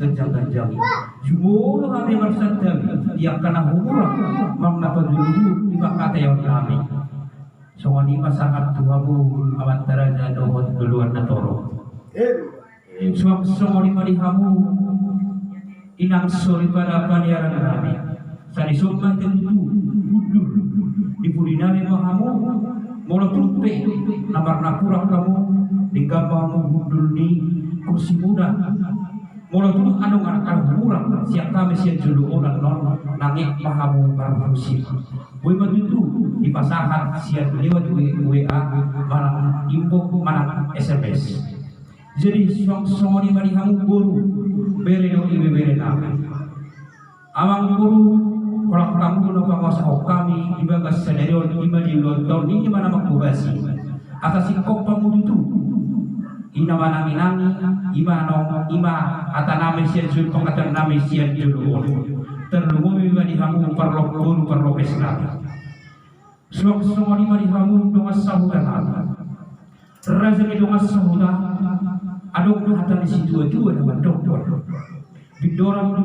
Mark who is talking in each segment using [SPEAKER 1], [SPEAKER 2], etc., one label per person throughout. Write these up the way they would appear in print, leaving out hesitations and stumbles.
[SPEAKER 1] ganjang-ganjang jumolo kami marsadabi yang kana humurah mamnapa dulu ibakata yang kami sawani masangat tuhamu amat taraja dohot duluan na toro suam sawani malihamu inang sori pada paniaran kami sani summa tentu udur dipuri nami mahamu molo tumpe namar napurang kamu digambamu gundul ni kursi muda molo tuh anu ngarakan murah siap kami siap julu orang non nangik mahamu barfusi boy matutu di pasahan siap lewat WA mana info mana SMS jadi song-song mari kamu guru bere do ibe bere nama amang guru kalau kamu no penguasa kami ibagas scenario lima di lontong ini mana makubasi atas sikop pamutu ina mananginangi ima atanami siya jul pangkatanami siya jul terlumumi di hamu perlok guru perlok Islam semua lima di hamu dongas sahudan raja ni dongas sahudan adong hata di situ dua nama doktor bidorang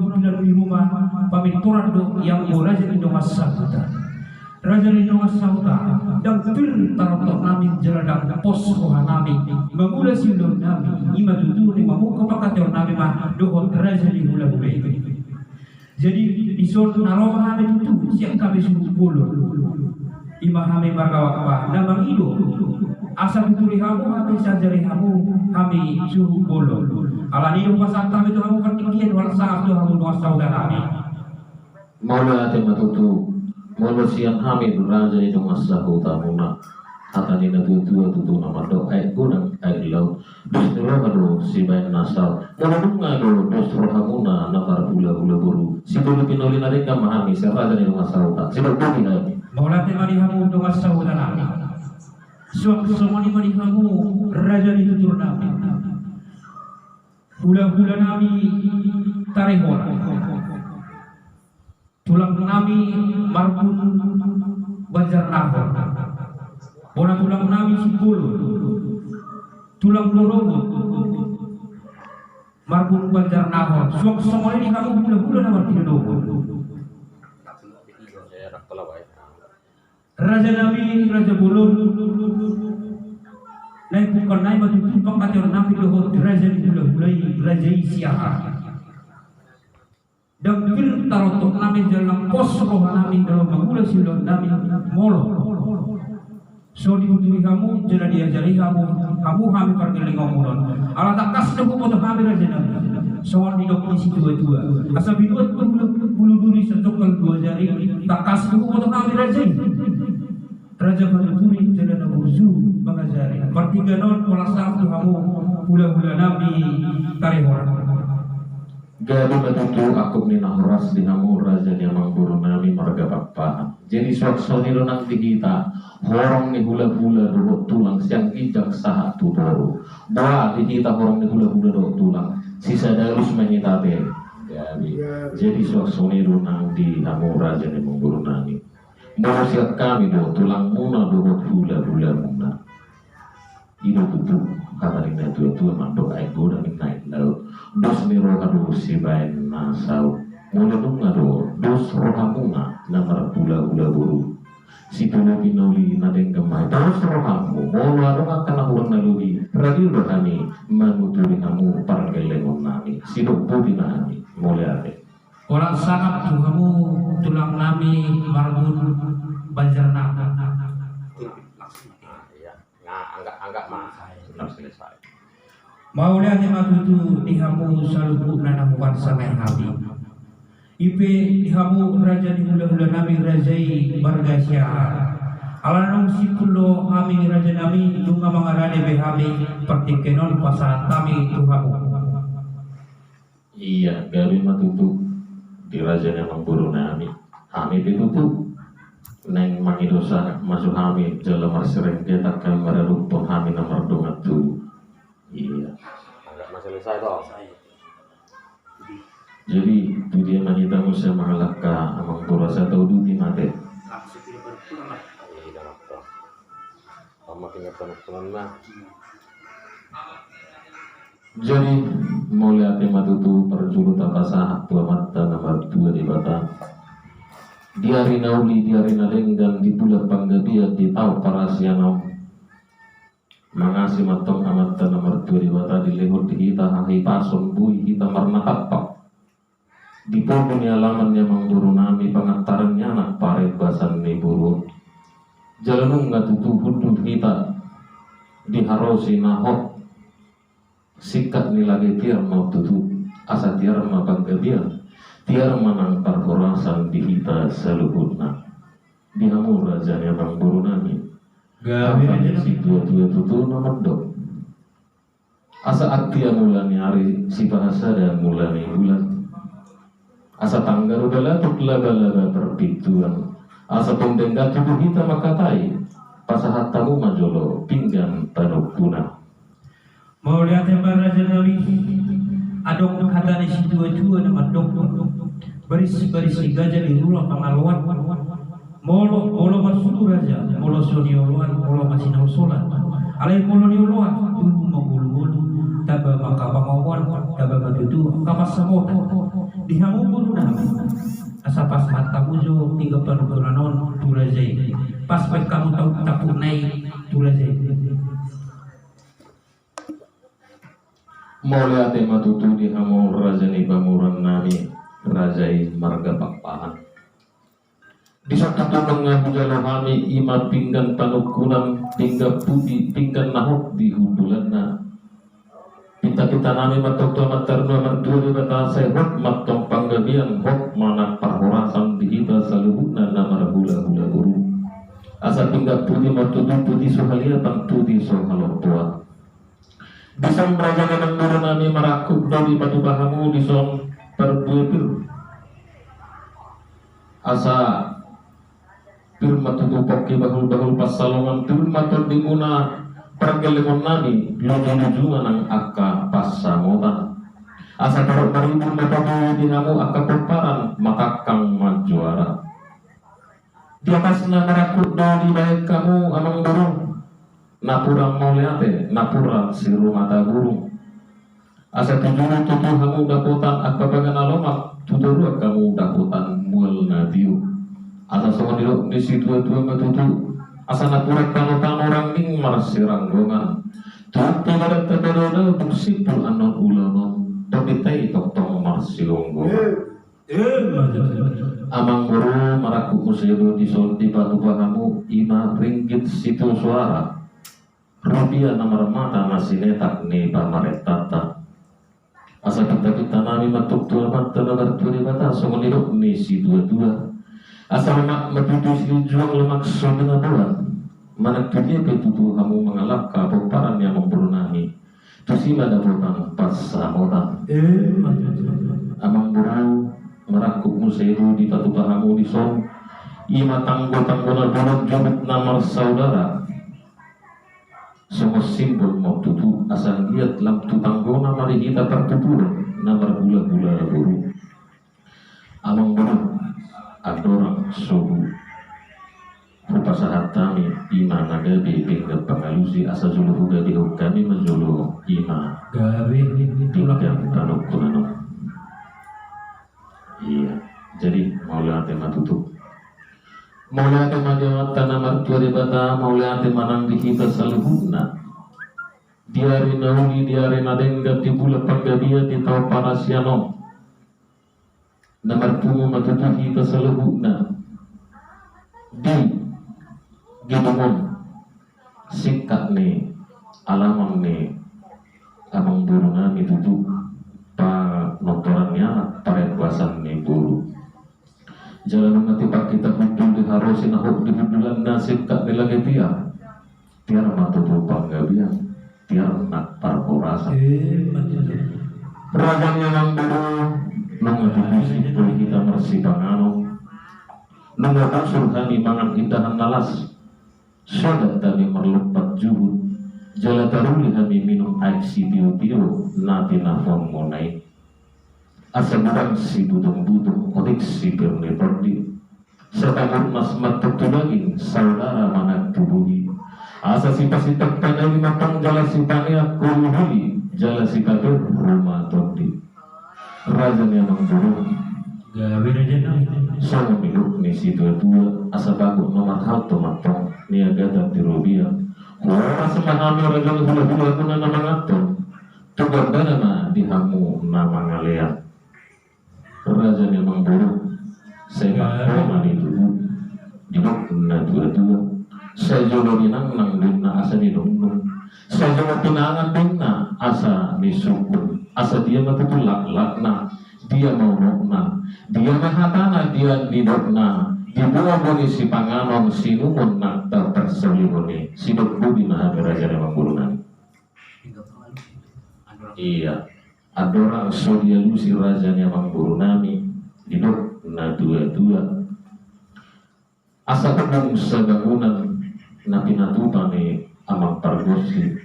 [SPEAKER 1] di rumah pamitoran do yang raja ni dongas sahudan Raja Rindonga Sauta dan tarotok nami jeladang pos roha nami memula silon nami ima tutu ni mamuka pakator nami mah dohot raja di hula hula jadi isol naroma nami tutu siap kami suruh bolon ima kami margawak namang ido asal tuturi hamu kami sajari hamu kami suruh bolon alani do pasal kami tu hamu pertikian wala saaf tu hamu doa sauda nami
[SPEAKER 2] maula ate matutu molo siang kami beraja itu masahu tamuna kata ni nabi tua tutu nama do ai gudang ai laut dus roh kado si bain nasal molo dunga do dus roh hamuna nakar bula buru si bulu pinoli nare kamahami seraja ni masahu ta si bulu pinoli
[SPEAKER 1] maula te mari hamu do masahu nami semua ni mari hamu raja ni tutur nami bula nami tarehora tulang nami marbun banjar nahor bona tulang nami sipul tulang lorobot marbun banjar nahor suak semua ini kamu bula nama tidak dobot raja nami raja bulun naik bukan naik batu tumpang kacau nami dohot raja ni bula raja isiaha dan tarotok nami dalam pos roh nami dalam mengula silon nami molo so dibuturi kamu jadi diajari kamu kami pergeling ngomulon ala tak kas debu foto kami raja nami soal di dokter situ dua asal biduat bulu duri sentokal dua jari tak kas debu foto kami raja berduri jalan abuzu mengajari pertiga non pola sabtu kamu hula nami tarihora
[SPEAKER 2] Gadu betutu aku minah ras dinamu raja yang mangguru nami marga bapak. Jadi suatu nilo nang kita horong ni hula dulu tulang siang ijak sahat tutoro. Bah di kita horong ni hula dulu tulang sisa darus menyitate. Jadi suatu nilo nang di namu raja yang mangguru nami. Manusia kami do tulang muna dulu hula muna. Ino tutu kata rinda tua mandok air goda naik laut. Dos ni roh kado si bain nasau mula dunga do dos roh kamunga namar pula buru si pula pinoli nadeng gemai dos roh kamu mula roh akan nahuan naluri radio do kami manuturi kamu pargelengon nami si do pudi nami mula ate
[SPEAKER 1] orang sangat kamu tulang nami marbun banjar naga
[SPEAKER 3] ya anggap mah selesai
[SPEAKER 1] Maulia ni matutu dihamu salubu nana bukan sangai nabi. Ipe dihamu raja di hula nabi rajai marga syahar. Alanong sipulo kami raja nabi lunga mangarane behami partikenon pasat kami tuhamu.
[SPEAKER 2] Iya, gabi matutu di raja yang memburu nami. Kami ditutup neng mangidosa masuk kami jalan marsering kita kami merelupon kami nomor dongat tu. Iya.
[SPEAKER 3] Masih selesai toh.
[SPEAKER 2] Jadi itu dia manita musa mengalahkan amang kurasa tahu duti mate.
[SPEAKER 1] Langsung tidak berpulang lah.
[SPEAKER 3] Iya toh. Kamu tinggal teman lah.
[SPEAKER 2] Jadi mulai tema tutu perjuru aktua mata nomor 2 di bata diari nauli diari nadenggan di bulan panggabia di tau parasiano mangasi matong amat nomor 2 di bata di lehur di hita hahi pason bui hita marna tapak di pokok ni alamannya mangguru nami pengantarannya anak paret basan ni buru jalanung ngatutu hudu hita diharosi nahok sikat ni lagi tiar mau tutu asa tiar ma panggabia tiar manang parhorasan di hita seluhurna dihamur rajanya bang buru nami gawe si dua tutu nomor dok asa artia mulani hari si bahasa dan mulani bulan asa tanggar udala tuk laga-laga perpituan asa pemdengga tubuh hita makatai pasahat tamu majolo pinggan tanuk punah
[SPEAKER 1] mau lihat yang raja nabi adong hatane si tua-tua nama dong berisi gajah di ruang pengaluan molo masuk raja molo sonioluan molo masih nausolan alai molo nioluan dulu mengulu-ulu taba maka pangawan taba batutu kapas samot dihamu bulu dah asa pas matamu jo tiga perukuranon tu raja pas kamu tahu takut naik tu raja
[SPEAKER 2] Maulia tema tutu di hamur rajani bamuran nami rajai marga pakpahan di satu tunang bujalo kami ima pinggan panukunan pinggan putih pinggan nahok di hudulanna kita nami matok to matarno marturi bata sehok matong panggabian hok manak parhorasan di hita saluhuna namar hula-hula guru asa pinggan putih matutu putih sohalia pang putih sohalopua disam raja nang nuru nami marakuk dari batu bahamu disam perbuir asa firma tutupok bahul pasalongan firma terdimuna pergelengan nami luju-luju nang akka pasamotan asa tarok maribu matamu dinamu akka peparan makakang majuara di atasna marakuk dari baik kamu amang burung napurang mauliate napurang siru mata burung asa tujuru tutu kamu dapotan apa bagana lomak tuturu kamu dapotan mual natiu asa songon di situ matutu asa napurak tano orang ning marsiranggongan tutu pada teberoda buksipul anon ulono domitai tong marsilonggongan amang buru marakuk musyedo di batu bahamu 5 ringgit situ suara rupiah nomor mata nasi netak ni pamaretata asa kita nami matuk tua mata nomor 2 di bata songon hidup ni si 22 asa lemak metutu si juang lemak sodena bulan mana dunia betutu kamu mengalap kapoparan yang memberunami tusi pada botang pas samotan amang buru merakuk museru di batu bahamu di son ima tanggo-tanggona bulan jumit namar saudara semua simbol mau tutu asal lihat lam tutanggona mari kita tertuturan namar gula-gula buru amang buru adorang suhu rupa sahat kami ima nagabi pinggat pangalusi asa juluh gabi kami menjuluh ima
[SPEAKER 1] gawe
[SPEAKER 2] pinggat tanuk kunano iya jadi maulah tema tutup maulah tema jawab tanah martuari bata maulah tema nang dihita saluhuna diari nauli diari nadengga di bulan panggabia di tau parasiano namar tumu matutu hita saluhuna di gidungon sikat ni alamang ni amang buru nami tutu pa notorannya paret basan ni buru jalan ngati pak kita hudul diharosin ahok di hudulan nasib kak nilagi tiar matutu panggabia tiar nak parporasa ragangnya nang buru nang ngatutusi boleh kita mersi pangano nang ngatur surhani mangan indahan nalas sodat tani merlupat juhud jala taruli hami minum air si bio-bio nati nafon monai asa barang si budung-budung odik si perni-perni serta murmas matuk tulagin saudara manak tubuhi asa si pasitak tanai matang jala si pania kuluhuli jala si kader rumah tondi raja yang mengguru
[SPEAKER 1] gawe raja nabi
[SPEAKER 2] sama minuk ni si dua asa bago nomor hal tomatong niaga dan tirobia orang semanami raja hula-hula kuna nama ngaton tugas dana dihamu nama ngalian raja yang mengguru saya mani dulu dinok na dua saya jodoh dinang nang dina asa dinung saya jodoh tinangan dina asa nisukun asa dia matutulak lakna dia mau rokna dia mahatana dia didokna dibuang boni si panganon sinumun nak terperseliboni sidok budi maha raja yang menggurunan iya adora sodia lusi raja yang menggurunami didok na dua asa tebung sebangunan napi natupane amang pargosi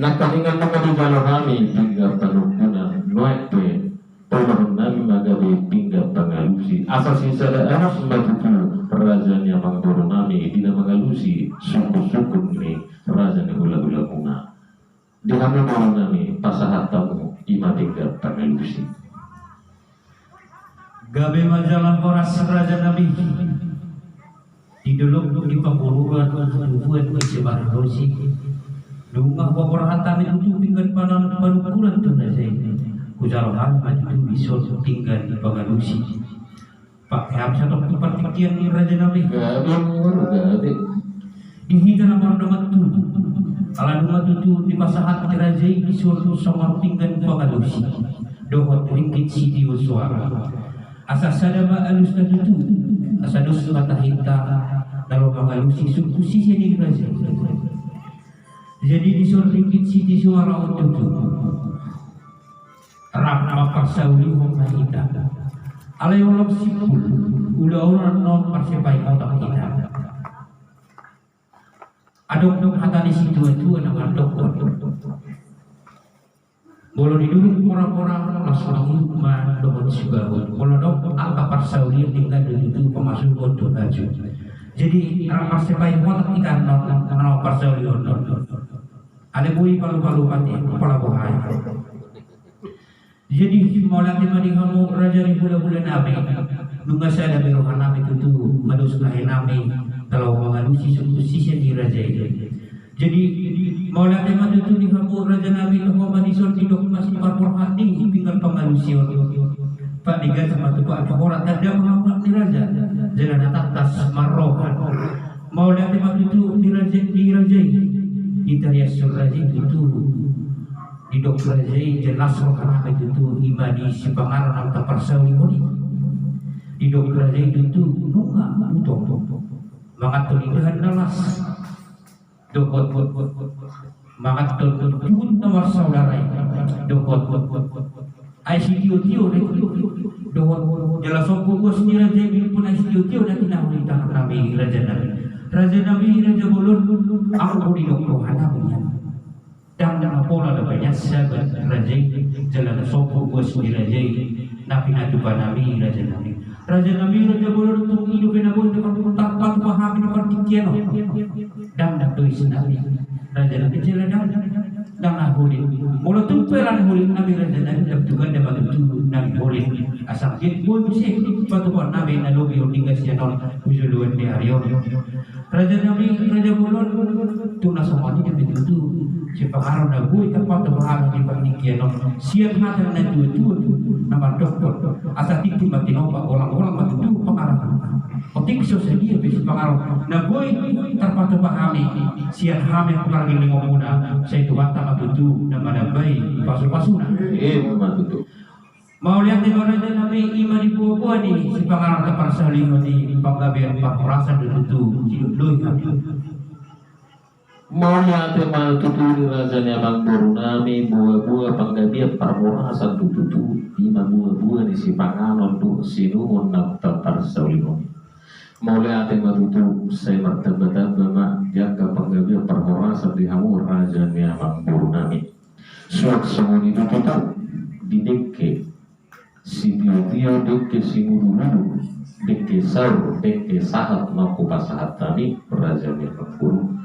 [SPEAKER 2] nakalingan mga digalorami hingga penukunan noekpe Pemaham nami magabe pingga pangalusi asa sisa da anas matutu rajanya manggoro nami dina mangalusi suku-suku ni rajanya ula-ula kuna dihamu moro nami pasahatamu ima pingga pangalusi
[SPEAKER 1] gabe majalah horas raja nabi diduluk di pemburuan buat sebar rosi dungah wawarhatan itu pinggan panan panukuran tu raja kujarohan maju bisa tinggal di Pangalusi Pak Ham satu pertikian ni raja nabi
[SPEAKER 2] gabe
[SPEAKER 1] dihi dalam nama tu ala nama tu di pasahat raja di suatu somar tinggal di Pangalusi dohot ringkit sidi uswara asa sadama alus tu asa dus kata hinta dalam Pangalusi suku sisi ni raja jadi di suatu ringkit sidi suara untuk Rab nama persauli kita alai walau sipul udah orang non persepai otak kita adok hata di situ itu nama dokter boleh diduduk orang-orang langsung rumah dokter juga boleh dok angka persauli tinggal di itu pemasuk untuk baju jadi rab persepai otak kita non persauli non ada bui palu-palu mati kepala bahaya jadi maulah tema di kamu raja di bulan-bulan nabi nunggu saya ada berohan nabi itu madus lain nabi kalau mengalusi sisi di raja itu jadi maulah tema itu di kamu raja nabi kalau manisol di dok masih parpor hati pinggal pengalusi pak diga sama tu pak orang ada mengambil di raja jalan atas marrohan maulah tema itu di raja di tarias raja itu di dokter Zai jelas rohana itu imadi si pangaran atau persawi ini di dokter Zai itu nunga untuk mangat tulihan nalas dokot mangat tulihan nomor saudara dokot ICU tio dokot jelas aku sendiri Zai pun ICU tio dan tidak boleh tangan nabi raja nabi raja bolon aku di dokter rohana punya dan pola banyak sahabat raja jalan sopo bos di raja nabi natuba nabi raja nabi raja boleh untuk hidup yang boleh tempat paham di pertikian dan tulis nabi raja nabi jalan dan boleh boleh tumpelan boleh nabi raja nabi juga dapat itu nabi boleh asal dia boleh sih batu nabi nabi tinggal sianon ujuluan di harion raja nabi raja boleh tuna semua ini begitu sepaharan na buhay tempat terbahagia di pernikian siap hadir na dua nama dokter asa tikti matinoba orang-orang matutu pengarahan otik sosial dia bisa pengaruh na buhay tempat terbahagia siap hamil pengaruh lima muda saya itu bantah matutu nama nabai pasu-pasuna
[SPEAKER 2] matutu
[SPEAKER 1] mau lihat di mana aja nabi iman di buah-buah ni si pengaruh tempat saling di panggabian perasaan itu loh
[SPEAKER 2] Maunya temal tuturi rajanya manggoro nami buah-buah panggabia parmorasan tututu ima buah-buah ni si panganon tu sinumun nak tapar saulimoni maulia temal tutu saya martabatan bama jaka panggabia parmorasan di hamu rajanya manggoro nami suat semuni tututu dideke si tio-tio deke si nguru-nguru deke saur deke sahat maku pasahat tani perajani makuru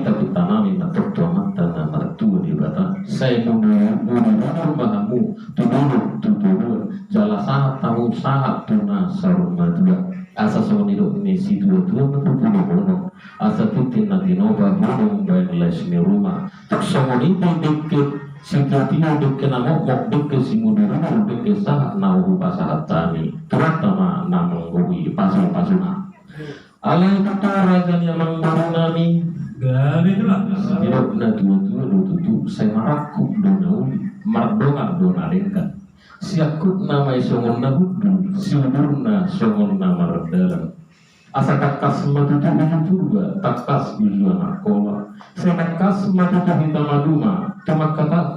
[SPEAKER 2] kita nami matok tuamat tanah martua di bata saya mundur bahamu tudurun jala sahat tamu sahat tuna saur madua asa soniro ini si dua bono asa tutin natinoba bono bayan lesmi rumah tak songoni deke Singkatnya deke namo mok deke simudurun deke sahat nahu pasahat tani terutama namang bui pasu-pasuna alai kata rajan yang mangbarunami
[SPEAKER 1] gawe itulah
[SPEAKER 2] hidup na tutu saya maraku donauli mardonga donalenkan siakut nama isongon na hudu siudurna songon na mardalan asa takas matutu purba takas ujuan akola saya takas matutu hita maduma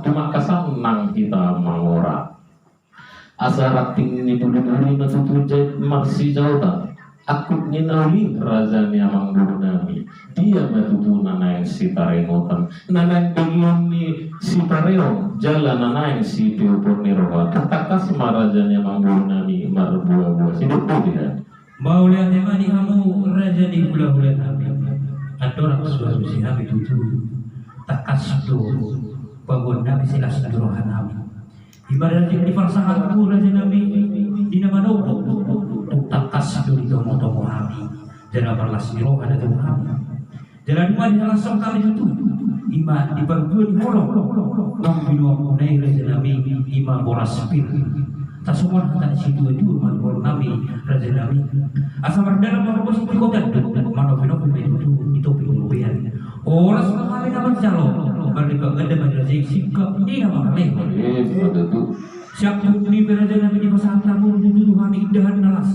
[SPEAKER 2] tumakasang nang hita mangora asa rating ni dulu-dulu matutu jait marsi jauta akut ninauli raja ni amang nami dia matutu nanayang si tarengotan nanayang belion ni si tareong jalan nanayang si teopornirowa takas maraja ni amang nami marbuah-buah sinup po dia
[SPEAKER 1] mau lihat emang kamu raja di hula-hula kami adorak suatu si kami tutu takas tu bangun nabi silas durohan kami ibarat di falsafahku raja nabi di nama nopo takas tu di tomo-tomo kami jangan berlas diroh ada tuh kami jalan dua di langsung kami tutu ima di berdua di holong nang binua punai raja nabi ima boras pir tak semua kata si dua manor nabi raja nabi asal berdalam mana bos di kota mana bino itu pengulubian orang semua kami nama jalo mereka gede raja sikap ini nama kali siap ni raja nabi di pasar tamu itu Tuhan indahan nalas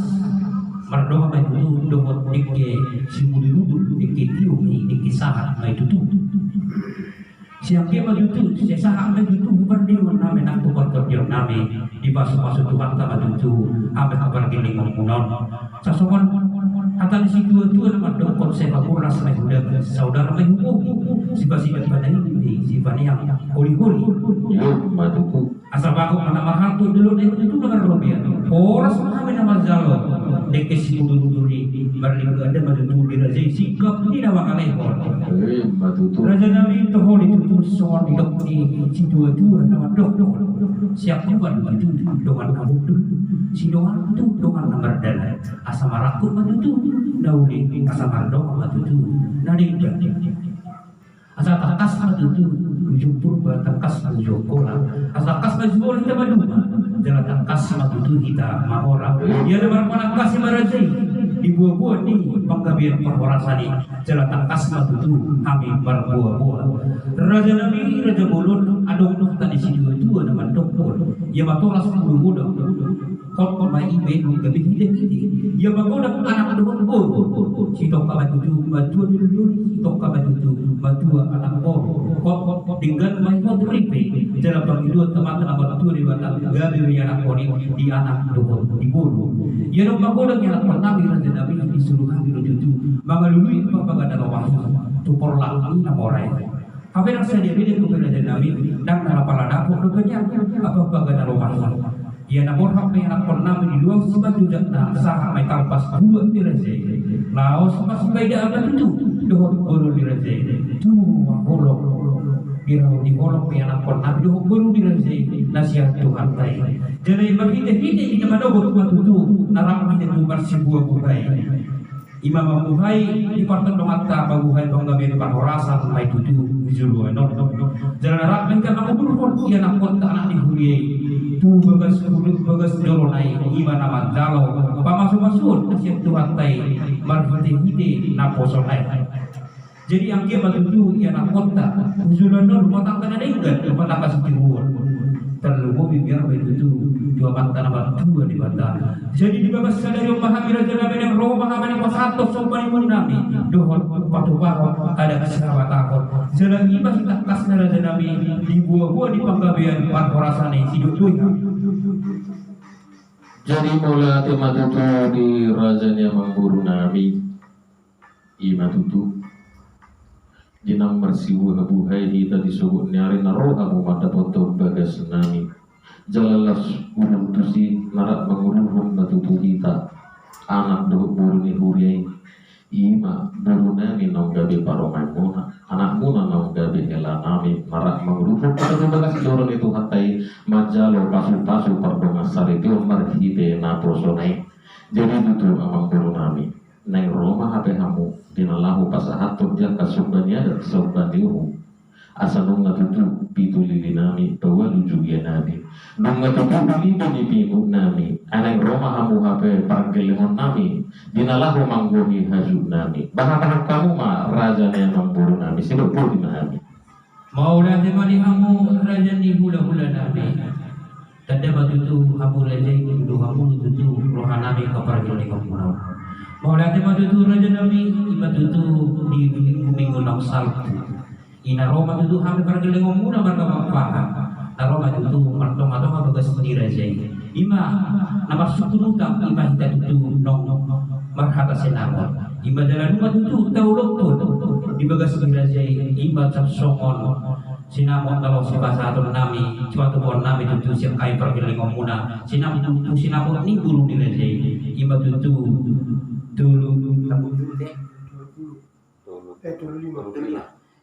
[SPEAKER 1] merdoa itu dohot dike si budi duduk dike tiup dike sahat itu tuh siang dia begitu, saya saham begitu bukan dia nama nak tukar kerja nama di pasu-pasu Tuhan tak begitu, apa kabar gini ngomong sesuatu kata di situ nama dokter saya kuras lagi udah saudara menghukum si basi pada ini si bani yang holi-holi asal baku nama hantu dulu itu dengan robian orang semua nama jalo deke si duduri berlingga ada begitu biraja sikap ini nama kalian raja nabi itu holi itu soal hidup di si dua nama dokter siap juga itu dengan kamu tu si doang itu dengan nomor dana asal maraku itu nauli asal mardo itu nadi asal takas itu jupur takas jokola asal takas majbul kita madu jalan takas itu kita mahora ia ada berapa kasih marajai di buah-buah ni penggabian perhorasani jalan takas itu kami berbuah-buah raja nabi raja bolon adong tadi si dua nama doktor ia matolas muda kau main ibe gabi hide ia bagoda anak doktor si toka batu dulu si toka batu anak kau tinggal main waktu ripe jalan panggilan teman-teman batu di batang gabi anak koni di anak doktor di bulu ia dong bagoda yang anak nabi raja nabi disuruh kami rujutu mangalului apa bagada wahyu tupor lagi nama orang apa yang saya diri itu raja nabi dan nalapala dapur rupanya apa bagada wahyu ia nabor hak yang anak nabi di luar sebab juga sah mai kampas dua di raja laos pas beda apa itu dohor guru di raja tu holok birau di holok yang anak nabi dohor guru di raja nasihat Tuhan tai jadi berhide-hide di mana dohor tu narang hide tu bersebuah bukai Imam Abu Hai di partai domata Abu Hai penggabian parhorasa sampai tujuh juru jalan rak mereka kamu berpon ia nak kota anak dihuri tu bagas dolo naik iman nama jalo pamasuk nasihat Tuhan tai marfati hide naposo naik jadi yang dia batu ia nak kota juruan rumah tangga ada enggak rumah tangga sekiruan terlalu biar begitu dua mata nama dua di mata jadi di bawah sadari memahami raja nabi yang roh memahami pasatu sopan imun nabi dohor patu paro ada kesahabat takut jalan ibas takas raja nabi di buah-buah di penggabian parporasane hidup tuh
[SPEAKER 2] jadi mulai tematutu di rajanya mangguru nabi imatutu jinang marsiwu Abu Hai tadi subuh nyari naroh kamu mata foto bagas nami jalalas urut tusi narat menguruhum batutu kita anak do buru ni huriai ima buru nami nong gabi paromai muna anak muna nong gabi hela nami marak mangrupu pada bekas doron itu hatai majalo pasu-pasu pardonga sariti marhibe na prosonai jadi itu amang buru nami nai Roma hape hamu dinalahu pasahatur jaka subanya dan subanihu asa nung ngatutu pitu lili nami bawa lujugia nami nung ngatutu lili ni pimu nami anang Roma hamu hape pargelemon nami dinalahu manggohi hajub nami bahkan kamu mah raja yang memburu nami sibuk pun nami
[SPEAKER 1] Maula temani hamu raja ni hula-hula nami tanda batutu hamu raja itu hamu tutu roha nami kapargele kamu Maula temani tu raja nami ibatutu di bumi gunung salku ina Roma tutu hamu pargele kamu na marga papa na Roma tutu martong-martong bagas ni raja ima nama sukunutam ima hita tutu nong marhata senamon ima jalan rumah tutu taulok pun di bagas ni raja ima cap songon sinamon kalau si pasatun nami suatu pohon nami tutu siap kai pergi ngomuna sinamon ni bulu di raja ima tutu dulu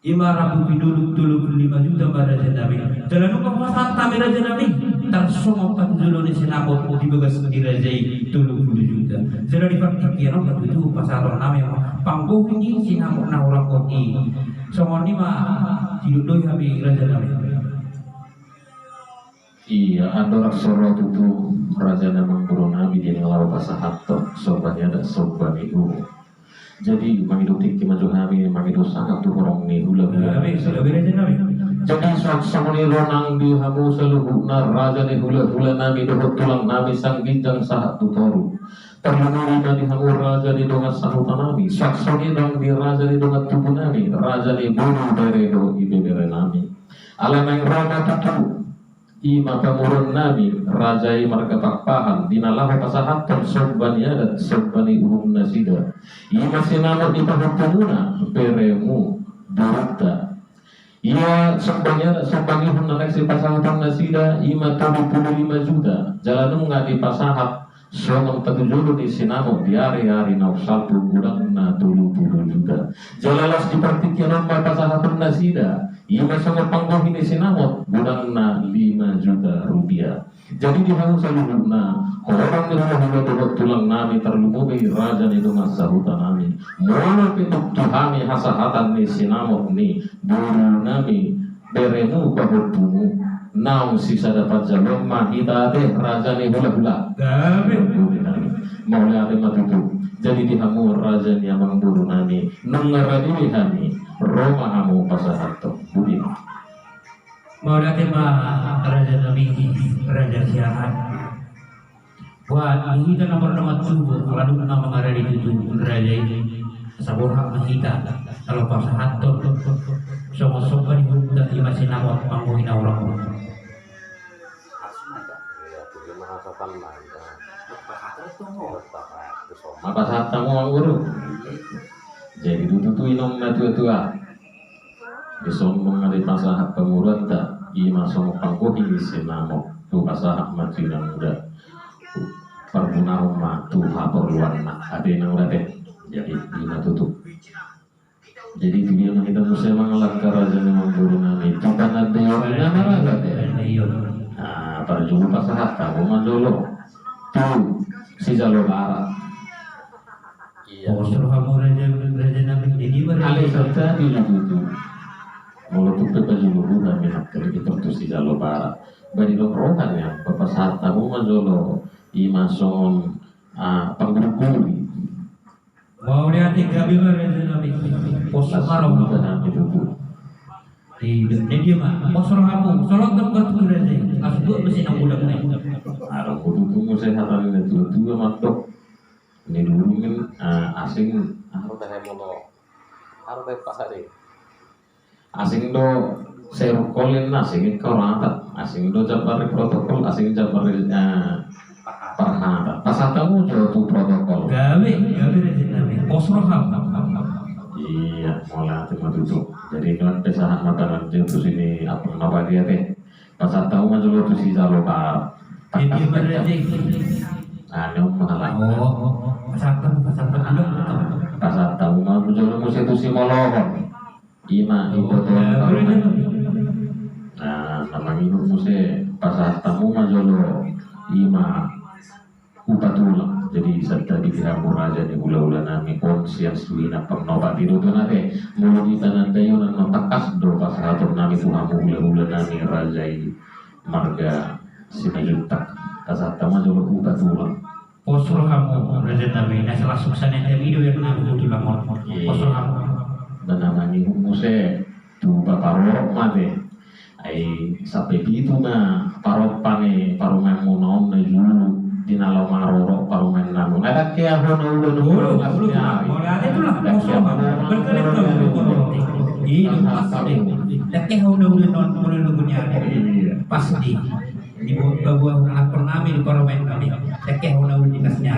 [SPEAKER 1] ima rabu pinduluk dulu 5 juta baraja nami jalan rumah pasat kami raja nami tersongok kan dulu ni sinamon di bagas ni raja dulu 10 juta sudah diperkirakan kan tutu pasatun nami panggung ini sinamon na orang koti songon ni mah hidup doi kami raja nami
[SPEAKER 2] iya ada raksoro tutu raja namang buru nami di ngelawa pasahato sobanya ada sobanihu jadi mangidu tiki maju kami mangidu sangat tuh orang ni hula-hula
[SPEAKER 1] sudah raja nami
[SPEAKER 2] jadi suatu ni ronang di hamu seluruhna raja ni hula-hula nami dohot tulang nami sang ginjang sahat tutoru terlunuri di hamu raja di dongat sahutan nami suatu ni dong di raja di dongat tubuh nami raja ni buru dari do ibebere nami alam yang rama tutu ima pamurun nami rajai marga pakpahan dinalahu pasahaton sobbani adat sobbani uhum nasida ima sinamot di pahupumuna peremu durukta ia sobbani adat sobbani uhum naneksi pasahaton nasida ima 25 juta jalanum ngadi pasahat Somong petujulu di sinamot di hari-hari nausaltu gudang na 20 juta jalalas di partikiran pasahatun nasida ima sangat panggohi di sinamot gudang na 5 juta rupiah jadi di hangu saluruna orang yang tulang nami terlumubi raja ni dunga sahutan nami mola pituk tuhami hasahatan ni sinamot ni buru nami beremu pahutumu naung sisa dapat jalur mahita teh raja ni hula-hula
[SPEAKER 1] gabe
[SPEAKER 2] mau lihat matutu jadi dihamu raja ni amang buru nami nungaradi kami Roma hamu pasahato budi
[SPEAKER 1] mau lihat raja nami raja siahan buat kita nomor tubuh lalu nama mengarah di tujuh raja ini sabur hak mahita kalau pasahato sama-sama di hutan di masih nama pangguhin orang
[SPEAKER 2] apa saat kamu mang guru jadi tutu inom na tua disombong ada pasahat pemurut tak ima somok pangkuhi sinamo tu pasahat macina muda perguna rumah tu haperluan nak ada yang udah deh jadi ina tutup jadi dia kita mesti mengelak ke raja memang guru nami itu kan ada yang mana deh nah perjuangan pasahat kamu mandolo tu si jalur barat
[SPEAKER 1] Bosro kamu raja nami ini
[SPEAKER 2] alih serta di lubutu mulut pepe julubu dan minat kali itu si jalur barat bagi lokrokan ya bapak saat kamu mandolo imason pangguruguri
[SPEAKER 1] mau lihat tiga bima raja nami bosro kamu di dia mah bosro kamu solot tempat tu raja asbuk mesin aku udah naik
[SPEAKER 2] ada kudu tunggu sehatan itu dua matok ini dulu kan asing
[SPEAKER 3] Harus teh mono. Harus teh pasare.
[SPEAKER 2] asing do serukolin asing kau rata asing do jabar protokol asing jabar perhata pasal kamu jauh protokol
[SPEAKER 1] gawe raja nami bosro kamu
[SPEAKER 2] iya mulai cuma tutup jadi kan pesahan makanan terus ini apa dia teh pasal tahu mah dulu tuh si jalur
[SPEAKER 1] dia raja
[SPEAKER 2] Ano mahalang.
[SPEAKER 1] Pasatan udah betul.
[SPEAKER 2] Pasat tahu mau jolo musik tu si molor. Ima ibu tu. Nah, nama ibu musik pasat tamu mah jolo ima upatulang. Jadi serta dikiramu raja ni ula-ula nami konsian suina pengnobat itu tu nate mulu di tanah dayo nan notakas do pasatur nami tuhamu ula-ula nami raja marga Simayuntak pasat tamu jolo upatulang.
[SPEAKER 1] Posro kamu Raja Nabi, nah salah suksan yang video yang aku tulang ngomong. Posro kamu.
[SPEAKER 2] Dan namanya muse tu baparok mate ai sampai itu na parok pane parumen monon na julu dinalo maroro parumen namu ada ke hono
[SPEAKER 1] Dulu, boleh ada tu lah. Posro kamu. Berkali-kali itu pasti. Dah udah non mulai nunggunya pasti. Di bawah akun kami di parlemen kami. Dah udah dikasih.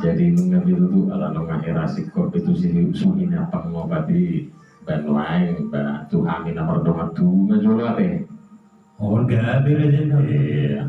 [SPEAKER 2] jadi nunggu itu tuh ala nunggu erasi kok itu sih suhin apa ngobati banwain ba Tuhan ini nomor 2 tuh ngajula teh
[SPEAKER 1] Oh, enggak beda aja.
[SPEAKER 2] iya